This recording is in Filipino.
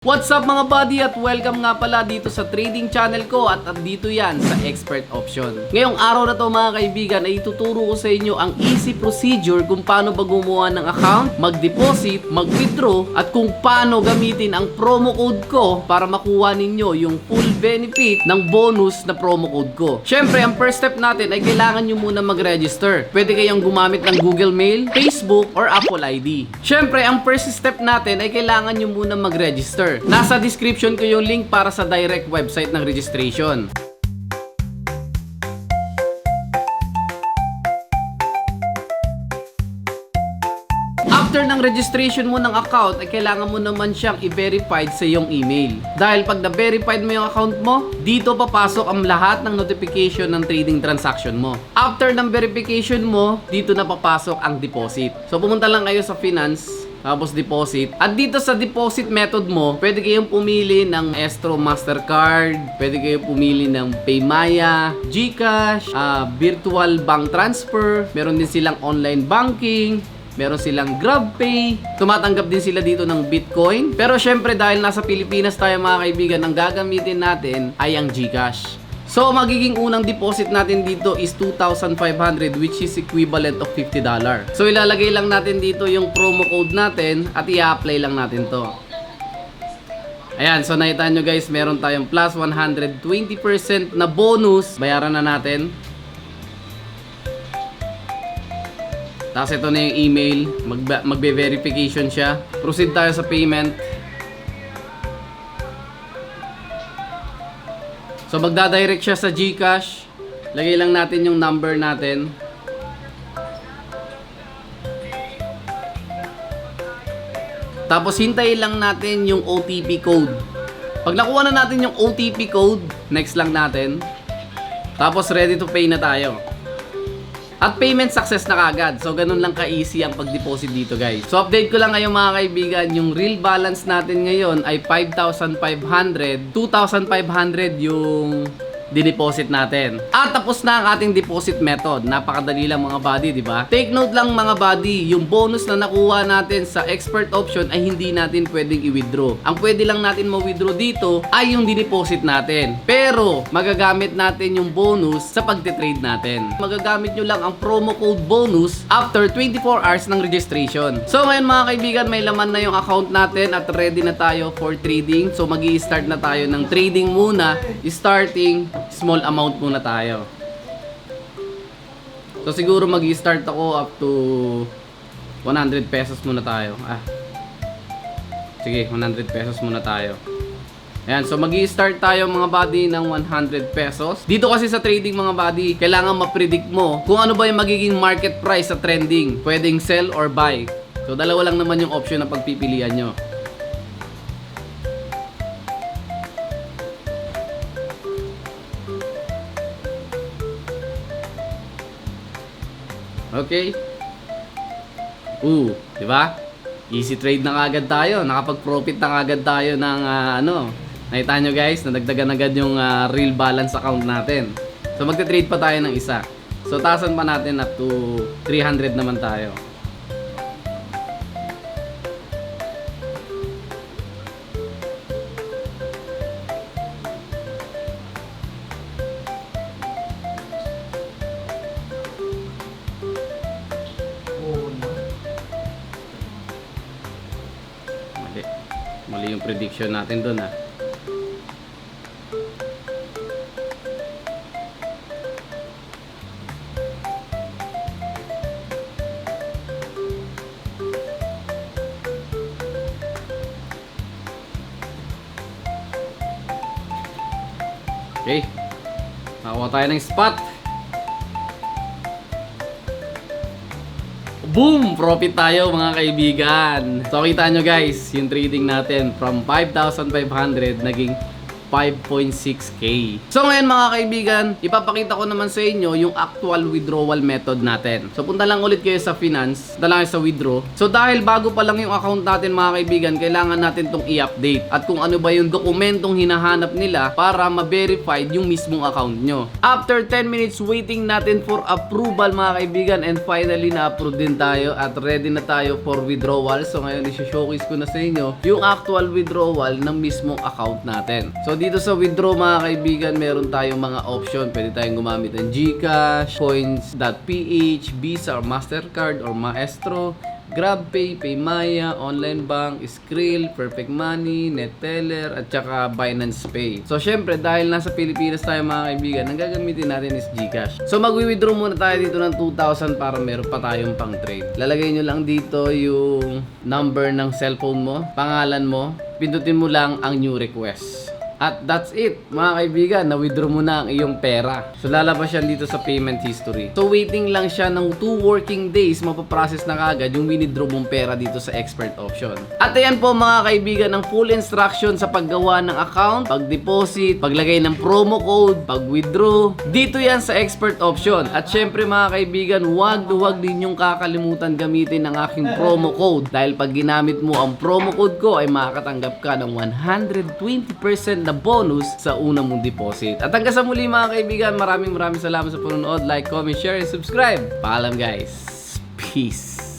What's up mga buddy at welcome nga pala dito sa trading channel ko at dito yan sa Expert Option. Ngayong araw na to mga kaibigan ay ituturo ko sa inyo ang easy procedure kung paano ba gumawa ng account, mag-deposit, mag-withdraw at kung paano gamitin ang promo code ko para makuha ninyo yung full benefit ng bonus na promo code ko. Syempre ang first step natin ay kailangan nyo muna mag-register. Pwede kayong gumamit ng Google Mail, Facebook or Apple ID. Syempre ang first step natin ay kailangan nyo muna mag-register. Nasa description ko yung link para sa direct website ng registration. After ng registration mo ng account, ay kailangan mo naman siyang i-verified sa iyong email. Dahil pag na-verified mo yung account mo, dito papasok ang lahat ng notification ng trading transaction mo. After ng verification mo, dito na papasok ang deposit. So pumunta lang kayo sa finance, tapos deposit. At dito sa deposit method mo, pwede kayong pumili ng Estro Mastercard, pwede kayong pumili ng Paymaya, GCash, virtual bank transfer, meron din silang online banking, meron silang GrabPay, tumatanggap din sila dito ng Bitcoin. Pero syempre dahil nasa Pilipinas tayo mga kaibigan, ang gagamitin natin ay ang GCash. So magiging unang deposit natin dito is 2,500 which is equivalent of $50. So ilalagay lang natin dito yung promo code natin at i-apply lang natin to. Ayan, so nakita nyo guys, meron tayong plus 120% na bonus. Bayaran na natin. Tapos ito na yung email, magbe-verification siya. Proceed tayo sa payment. So magdadirect siya sa GCash. Lagay lang natin yung number natin. Tapos hintayin lang natin yung OTP code. Pag nakuha na natin yung OTP code, next lang natin. Tapos ready to pay na tayo. At payment success na kagad. So ganun lang ka-easy ang pag-deposit dito guys. So update ko lang ngayon mga kaibigan, yung real balance natin ngayon ay 5,500, 2,500 yung dineposit natin. At tapos na ang ating deposit method. Napakadali lang mga buddy, di ba? Take note lang mga buddy, yung bonus na nakuha natin sa expert option ay hindi natin pwedeng i-withdraw. Ang pwede lang natin ma-withdraw dito ay yung dineposit natin. Pero magagamit natin yung bonus sa pagte-trade natin. Magagamit nyo lang ang promo code bonus after 24 hours ng registration. So ngayon mga kaibigan, may laman na yung account natin at ready na tayo for trading. So magi-start na tayo ng trading muna. Starting small amount muna tayo. So siguro magi-start ako up to 100 pesos muna tayo. Sige, 100 pesos muna tayo. Ayan, so magi-start tayo mga buddy ng 100 pesos. Dito kasi sa trading mga buddy, kailangan ma-predict mo kung ano ba yung magiging market price sa trending. Pwedeng sell or buy. So dalawa lang naman yung option na pagpipilian nyo. Okay? Di ba? Easy trade na kagad tayo. Nakapag-profit na kagad tayo ng nakita nyo guys, nadagdagan agad yung real balance account natin. So magte-trade pa tayo ng isa. So taasan pa natin up to 300 naman tayo. Mali yung prediction natin doon Okay. Nakakuha tayo ng spot. Boom! Profit tayo mga kaibigan. So kita nyo guys, yung trading natin from 5,500 naging 5.6k. So ngayon mga kaibigan, ipapakita ko naman sa inyo yung actual withdrawal method natin. So punta lang ulit kayo sa finance, punta lang kayo sa withdraw. So dahil bago pa lang yung account natin mga kaibigan, kailangan natin tong i-update at kung ano ba yung dokumentong hinahanap nila para ma-verified yung mismong account nyo. After 10 minutes waiting natin for approval mga kaibigan, and finally na-approve din tayo at ready na tayo for withdrawal. So ngayon i-showcase ko na sa inyo yung actual withdrawal ng mismong account natin. So dito sa withdraw mga kaibigan, meron tayong mga option. Pwede tayong gumamit ng GCash, coins.ph, Visa or Mastercard or Maestro, GrabPay, PayMaya, Online Bank, Skrill, Perfect Money, NetTeller, at saka Binance Pay. So syempre dahil nasa Pilipinas tayo mga kaibigan, ang gagamitin natin is GCash. So magwi-withdraw muna tayo dito ng 2,000 para meron pa tayong pang trade. Lalagay nyo lang dito yung number ng cellphone mo, pangalan mo, pindutin mo lang ang new request. At that's it, mga kaibigan, na-withdraw mo na ang iyong pera. So lalabas yan dito sa payment history. So waiting lang siya ng 2 working days, mapaprocess na kagad yung withdraw mong pera dito sa expert option. At ayan po mga kaibigan, ang full instruction sa paggawa ng account, pag-deposit, paglagay ng promo code, pag-withdraw. Dito yan sa expert option. At syempre mga kaibigan, huwag din yung kakalimutan gamitin ang aking promo code. Dahil pag ginamit mo ang promo code ko ay makakatanggap ka ng 120% na bonus sa unang mong deposit. At hanggang sa muli mga kaibigan, maraming salamat sa panonood. Like, comment, share, and subscribe. Paalam guys. Peace.